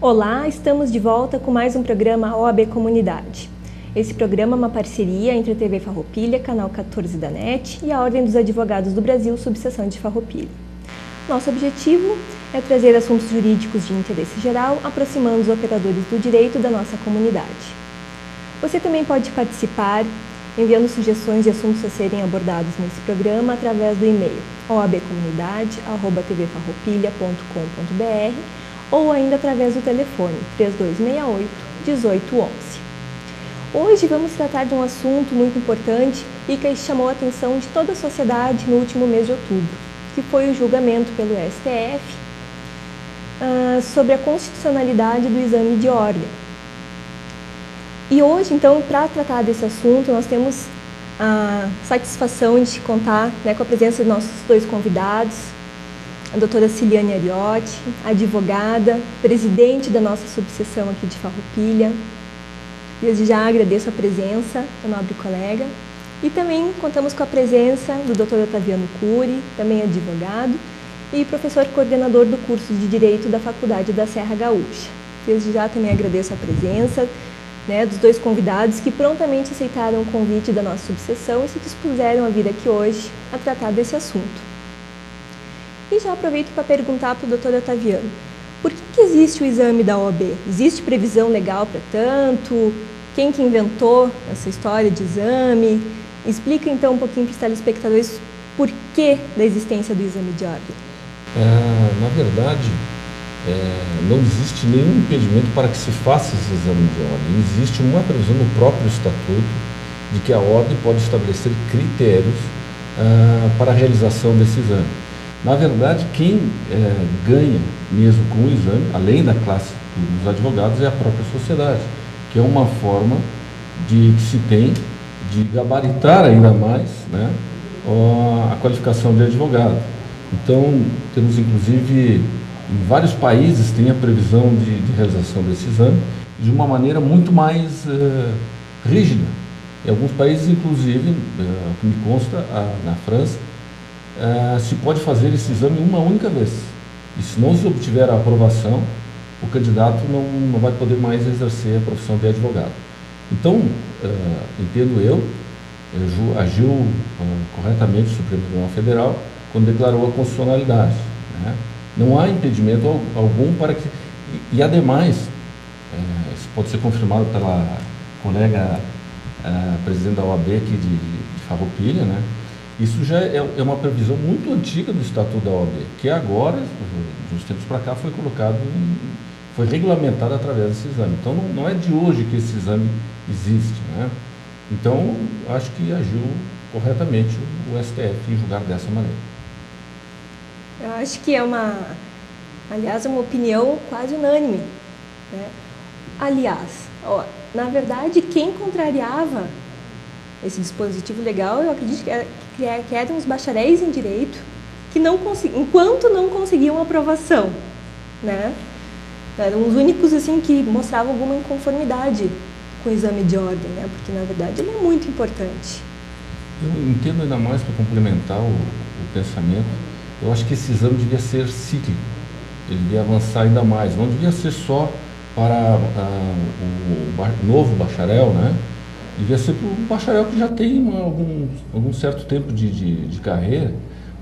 Olá, estamos de volta com mais um programa OAB Comunidade. Esse programa é uma parceria entre a TV Farroupilha, Canal 14 da NET e a Ordem dos Advogados do Brasil, subseção de Farroupilha. Nosso objetivo é trazer assuntos jurídicos de interesse geral, aproximando os operadores do direito da nossa comunidade. Você também pode participar enviando sugestões de assuntos a serem abordados nesse programa através do e-mail oabcomunidade@tvfarroupilha.com.br ou ainda através do telefone 3268-1811. Hoje vamos tratar de um assunto muito importante e que chamou a atenção de toda a sociedade no último mês de outubro, que foi o julgamento pelo STF sobre a constitucionalidade do exame de ordem. E hoje, então, para tratar desse assunto, nós temos a satisfação de contar com a presença de nossos dois convidados, a doutora Ciliane Ariotti, advogada, presidente da nossa subseção aqui de Farroupilha. Desde já agradeço a presença da nobre colega. E também contamos com a presença do Dr. Otaviano Cury, também advogado, e professor coordenador do curso de Direito da Faculdade da Serra Gaúcha. Desde já também agradeço a presença dos dois convidados que prontamente aceitaram o convite da nossa subseção e se dispuseram a vir aqui hoje a tratar desse assunto. E já aproveito para perguntar para o Dr. Otaviano, por que existe o exame da OAB? Existe previsão legal para tanto? Quem que inventou essa história de exame? Explica então um pouquinho para os telespectadores por que da existência do exame de ordem. Na verdade, não existe nenhum impedimento para que se faça esse exame de ordem. Existe uma previsão no próprio estatuto de que a ordem pode estabelecer critérios para a realização desse exame. Na verdade, quem ganha mesmo com o exame, além da classe dos advogados, é a própria sociedade, que é uma forma que se tem de gabaritar ainda mais a qualificação de advogado. Então, temos inclusive, em vários países, tem a previsão de realização desse exame de uma maneira muito mais rígida. Em alguns países, inclusive, o que me consta, na França, se pode fazer esse exame uma única vez. E se não se obtiver a aprovação, o candidato não vai poder mais exercer a profissão de advogado. Então, entendo eu, agiu corretamente o Supremo Tribunal Federal quando declarou a constitucionalidade. Não há impedimento algum para que... E ademais, isso pode ser confirmado pela colega presidente da OAB aqui de Farroupilha, isso já é uma previsão muito antiga do Estatuto da OAB, que agora, de uns tempos para cá, foi regulamentado através desse exame. Então, não é de hoje que esse exame existe. Então, acho que agiu corretamente o STF em julgar dessa maneira. Eu acho que é uma opinião quase unânime. Aliás, na verdade, quem contrariava esse dispositivo legal, eu acredito que eram os bacharéis em direito, que enquanto não conseguiam aprovação, eram os únicos assim que mostravam alguma inconformidade com o exame de ordem, porque na verdade ele é muito importante. Eu entendo ainda mais, para complementar o pensamento, eu acho que esse exame devia ser cíclico, ele devia avançar ainda mais, não devia ser só para o novo bacharel, devia ser para o bacharel que já tem algum certo tempo de carreira,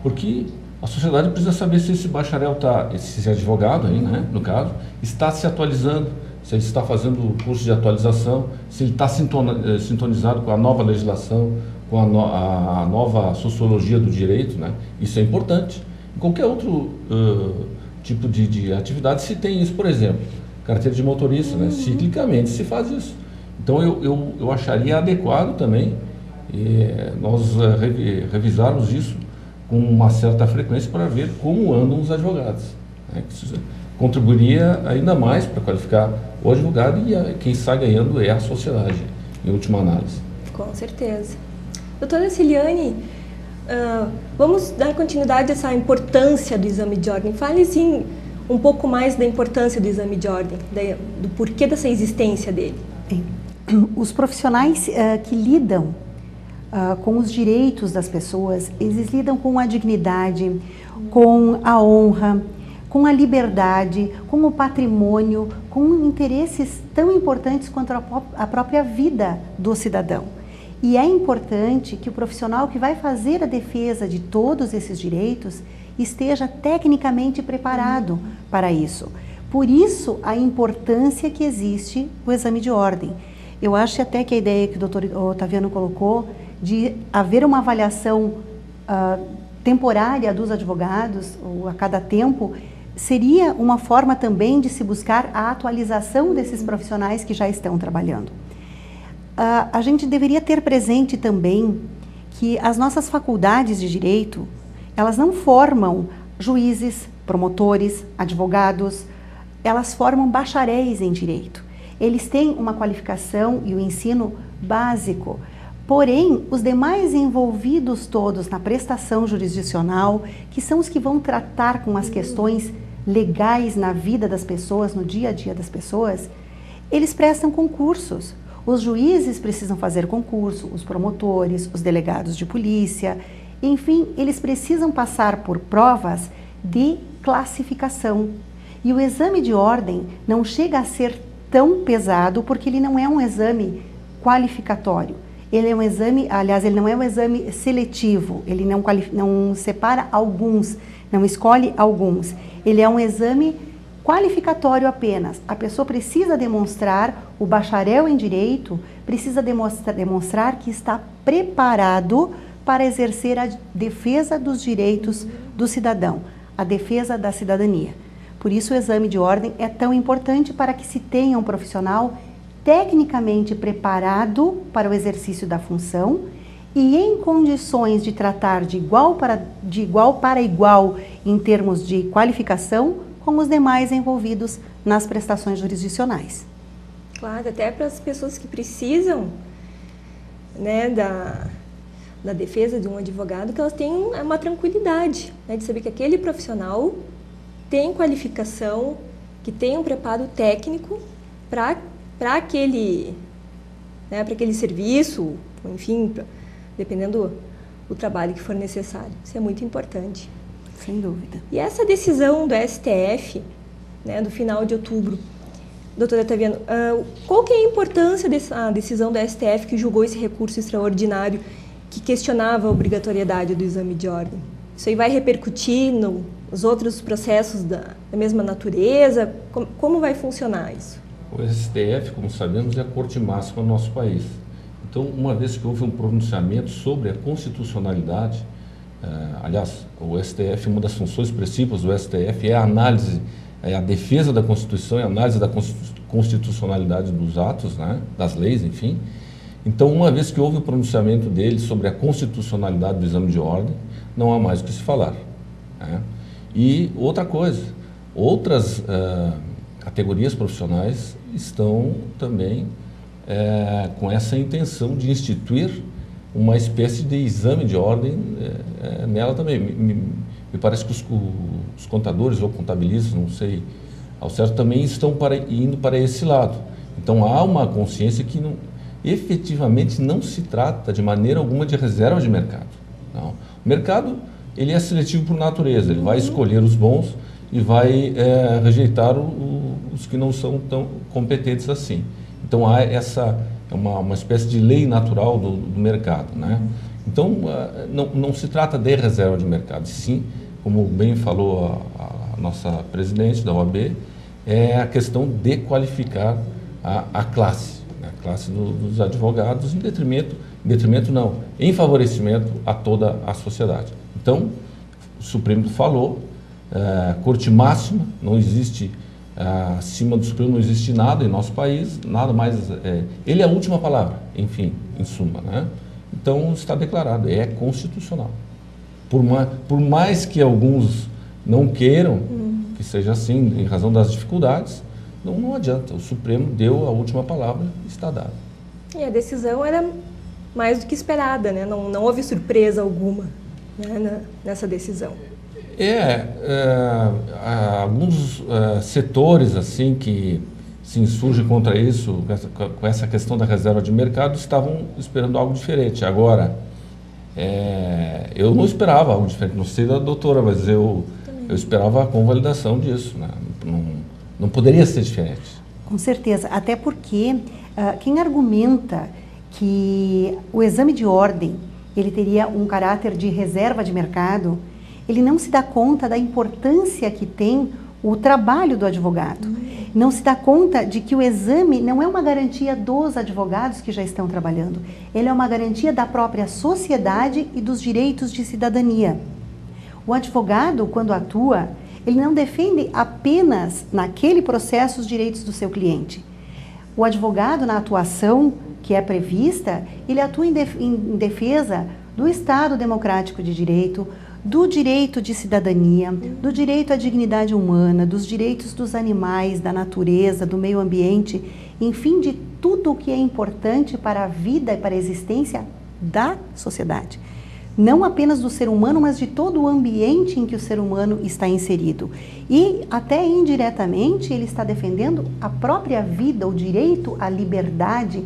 porque a sociedade precisa saber se esse bacharel esse advogado aí, no caso, está se atualizando, se ele está fazendo o curso de atualização, se ele está sintonizado com a nova legislação, com a nova sociologia do direito, Isso é importante. Em qualquer outro tipo de atividade se tem isso, por exemplo, carteira de motorista, ciclicamente se faz isso. Então eu acharia adequado também nós revisarmos isso com uma certa frequência para ver como andam os advogados. Isso contribuiria ainda mais para qualificar o advogado e quem sai ganhando é a sociedade, em última análise. Com certeza. Doutora Ciliane, vamos dar continuidade a essa importância do exame de ordem. Fale, sim, um pouco mais da importância do exame de ordem, do porquê dessa existência dele. Bem, os profissionais que lidam com os direitos das pessoas, eles lidam com a dignidade, com a honra, com a liberdade, com o patrimônio, com interesses tão importantes quanto a própria vida do cidadão. E é importante que o profissional que vai fazer a defesa de todos esses direitos esteja tecnicamente preparado para isso. Por isso, a importância que existe o exame de ordem. Eu acho até que a ideia que o doutor Otaviano colocou de haver uma avaliação temporária dos advogados, ou a cada tempo, seria uma forma também de se buscar a atualização desses profissionais que já estão trabalhando. A gente deveria ter presente também que as nossas faculdades de direito, elas não formam juízes, promotores, advogados, elas formam bacharéis em direito. Eles têm uma qualificação e o ensino básico. Porém, os demais envolvidos todos na prestação jurisdicional, que são os que vão tratar com as questões legais na vida das pessoas, no dia a dia das pessoas, eles prestam concursos. Os juízes precisam fazer concurso, os promotores, os delegados de polícia, enfim, eles precisam passar por provas de classificação. E o exame de ordem não chega a ser tão pesado porque ele não é um exame qualificatório. Ele é um exame, aliás, ele não é um exame seletivo, ele não separa alguns, não escolhe alguns. Ele é um exame qualificatório apenas. A pessoa precisa demonstrar, o bacharel em direito precisa demonstrar que está preparado para exercer a defesa dos direitos do cidadão, a defesa da cidadania. Por isso o exame de ordem é tão importante para que se tenha um profissional tecnicamente preparado para o exercício da função e em condições de tratar de igual para igual em termos de qualificação com os demais envolvidos nas prestações jurisdicionais. Claro, até para as pessoas que precisam, né, da defesa de um advogado, que elas tenham uma tranquilidade, né, de saber que aquele profissional tem qualificação, que tem um preparo técnico para aquele serviço, enfim, dependendo do trabalho que for necessário. Isso é muito importante. Sem dúvida. E essa decisão do STF, né, do final de outubro, doutora Otaviano, qual que é a importância dessa decisão do STF que julgou esse recurso extraordinário que questionava a obrigatoriedade do exame de ordem? Isso aí vai repercutir nos outros processos da mesma natureza? Como vai funcionar isso? O STF, como sabemos, é a corte máxima do nosso país. Então, uma vez que houve um pronunciamento sobre a constitucionalidade, aliás, o STF, uma das funções principais do STF é a análise, é a defesa da Constituição e a análise da constitucionalidade dos atos, né, das leis, enfim. Então, uma vez que houve o pronunciamento dele sobre a constitucionalidade do exame de ordem, não há mais o que se falar, né? E outra coisa, outras categorias profissionais estão também com essa intenção de instituir uma espécie de exame de ordem nela também. Me parece que os contadores ou contabilistas, não sei ao certo, também estão indo para esse lado. Então há uma consciência que efetivamente não se trata de maneira alguma de reserva de mercado. Não. O mercado, ele é seletivo por natureza, ele vai escolher os bons e vai rejeitar os que não são tão competentes assim. Então há uma espécie de lei natural do mercado, né? Então não se trata de reserva de mercado, sim, como bem falou a nossa presidente da OAB, é a questão de qualificar a classe dos advogados em favorecimento a toda a sociedade. Então, o Supremo falou, corte máxima, não existe, acima do Supremo não existe nada em nosso país, nada mais, ele é a última palavra, enfim, em suma, né? Então, está declarado, é constitucional. Por mais que alguns não queiram que seja assim, em razão das dificuldades, não adianta, o Supremo deu a última palavra, está dado. E a decisão era mais do que esperada, né? Não houve surpresa alguma, né, nessa decisão. Alguns setores assim que se insurgem contra isso, com essa questão da reserva de mercado, estavam esperando algo diferente. Agora, eu não esperava algo diferente, não sei da doutora, mas eu Eu esperava a convalidação disso, né? Não poderia ser diferente. Com certeza, até porque quem argumenta que o exame de ordem ele teria um caráter de reserva de mercado, ele não se dá conta da importância que tem o trabalho do advogado. Não se dá conta de que o exame não é uma garantia dos advogados que já estão trabalhando, ele é uma garantia da própria sociedade e dos direitos de cidadania. O advogado, quando atua, ele não defende apenas naquele processo os direitos do seu cliente. O advogado, na atuação que é prevista, ele atua em defesa do Estado democrático de direito, do direito de cidadania, do direito à dignidade humana, dos direitos dos animais, da natureza, do meio ambiente, enfim, de tudo o que é importante para a vida e para a existência da sociedade. Não apenas do ser humano, mas de todo o ambiente em que o ser humano está inserido. E, até indiretamente, ele está defendendo a própria vida, o direito à liberdade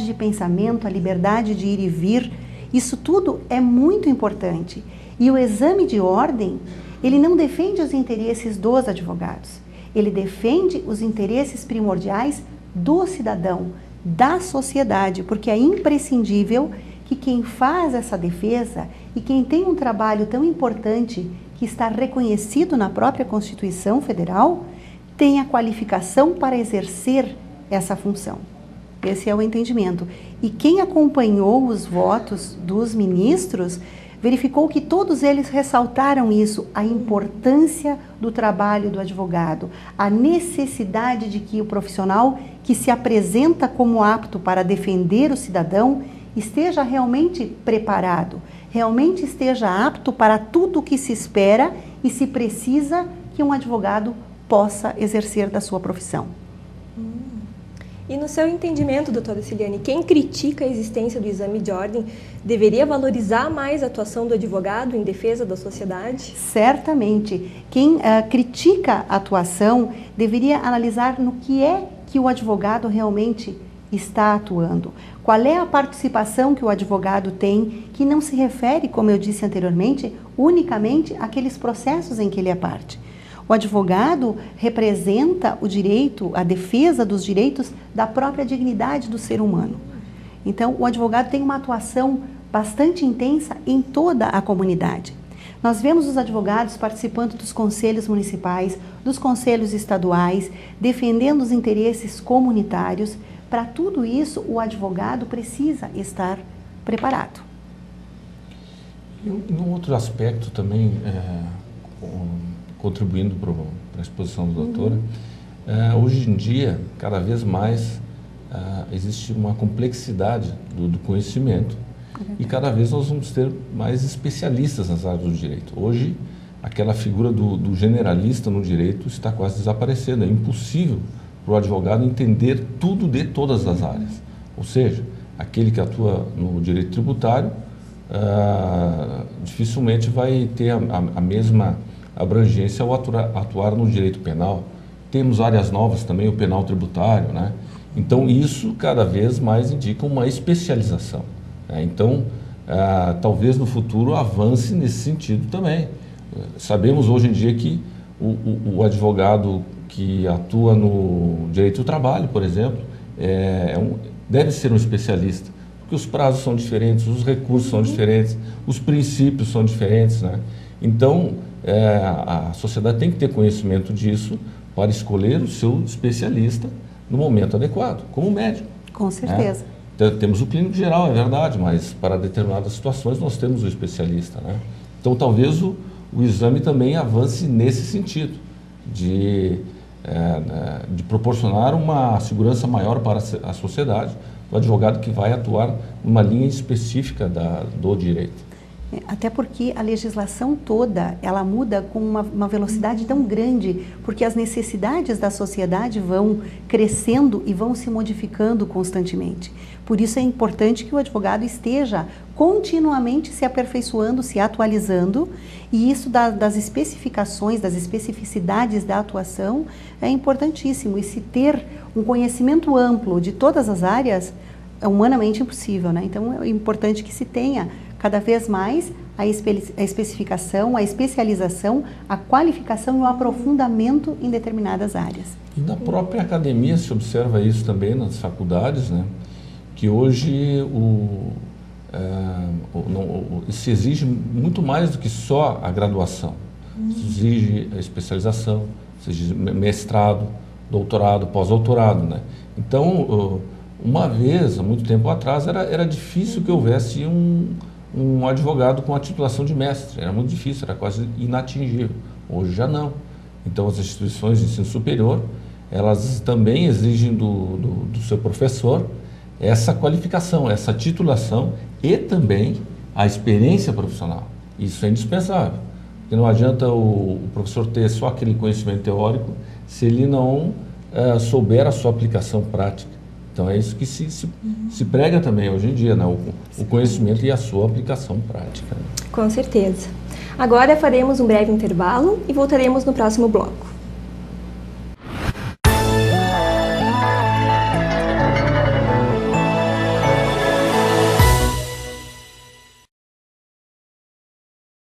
de pensamento, a liberdade de ir e vir. Isso tudo é muito importante. E o exame de ordem, ele não defende os interesses dos advogados. Ele defende os interesses primordiais do cidadão, da sociedade, porque é imprescindível que quem faz essa defesa e quem tem um trabalho tão importante que está reconhecido na própria Constituição Federal, tenha qualificação para exercer essa função. Esse é o entendimento. E quem acompanhou os votos dos ministros verificou que todos eles ressaltaram isso, a importância do trabalho do advogado, a necessidade de que o profissional que se apresenta como apto para defender o cidadão esteja realmente preparado, realmente esteja apto para tudo o que se espera e se precisa que um advogado possa exercer da sua profissão. E no seu entendimento, doutora Ciliane, quem critica a existência do exame de ordem deveria valorizar mais a atuação do advogado em defesa da sociedade? Certamente. Quem critica a atuação deveria analisar no que é que o advogado realmente está atuando. Qual é a participação que o advogado tem, que não se refere, como eu disse anteriormente, unicamente àqueles processos em que ele é parte. O advogado representa o direito, a defesa dos direitos da própria dignidade do ser humano. Então, o advogado tem uma atuação bastante intensa em toda a comunidade. Nós vemos os advogados participando dos conselhos municipais, dos conselhos estaduais, defendendo os interesses comunitários. Para tudo isso, o advogado precisa estar preparado. E um outro aspecto também, contribuindo para a exposição da doutora, hoje em dia, cada vez mais, existe uma complexidade do conhecimento e cada vez nós vamos ter mais especialistas nas áreas do direito. Hoje, aquela figura do generalista no direito está quase desaparecendo. É impossível para o advogado entender tudo de todas as áreas. Ou seja, aquele que atua no direito tributário dificilmente vai ter a mesma abrangência ao atuar no direito penal. Temos áreas novas também, o penal tributário, né? Então, isso cada vez mais indica uma especialização, né? Então, talvez no futuro avance nesse sentido também. Sabemos hoje em dia que o advogado que atua no direito do trabalho, por exemplo, deve ser um especialista, porque os prazos são diferentes, os recursos são diferentes, os princípios são diferentes, né? Então, a sociedade tem que ter conhecimento disso para escolher o seu especialista no momento adequado, como médico. Com certeza. Né? Temos o clínico geral, é verdade, mas para determinadas situações nós temos o especialista, né? Então, talvez o exame também avance nesse sentido, de proporcionar uma segurança maior para a sociedade, do advogado que vai atuar numa linha específica do direito. Até porque a legislação toda, ela muda com uma velocidade tão grande, porque as necessidades da sociedade vão crescendo e vão se modificando constantemente. Por isso é importante que o advogado esteja continuamente se aperfeiçoando, se atualizando, e isso das especificações, das especificidades da atuação é importantíssimo. E se ter um conhecimento amplo de todas as áreas humanamente impossível, né? Então é importante que se tenha cada vez mais a especificação, a especialização, a qualificação e o aprofundamento em determinadas áreas. E na própria academia se observa isso também nas faculdades, né? Que hoje se exige muito mais do que só a graduação. Se exige a especialização, se exige mestrado, doutorado, pós-doutorado, né? Então, uma vez, há muito tempo atrás, era difícil que houvesse um advogado com a titulação de mestre. Era muito difícil, era quase inatingível. Hoje já não. Então, as instituições de ensino superior, elas também exigem do seu professor essa qualificação, essa titulação e também a experiência profissional. Isso é indispensável. Porque não adianta o professor ter só aquele conhecimento teórico se ele não souber a sua aplicação prática. Então é isso que se prega também hoje em dia, né? O conhecimento e a sua aplicação prática. Com certeza. Agora faremos um breve intervalo e voltaremos no próximo bloco.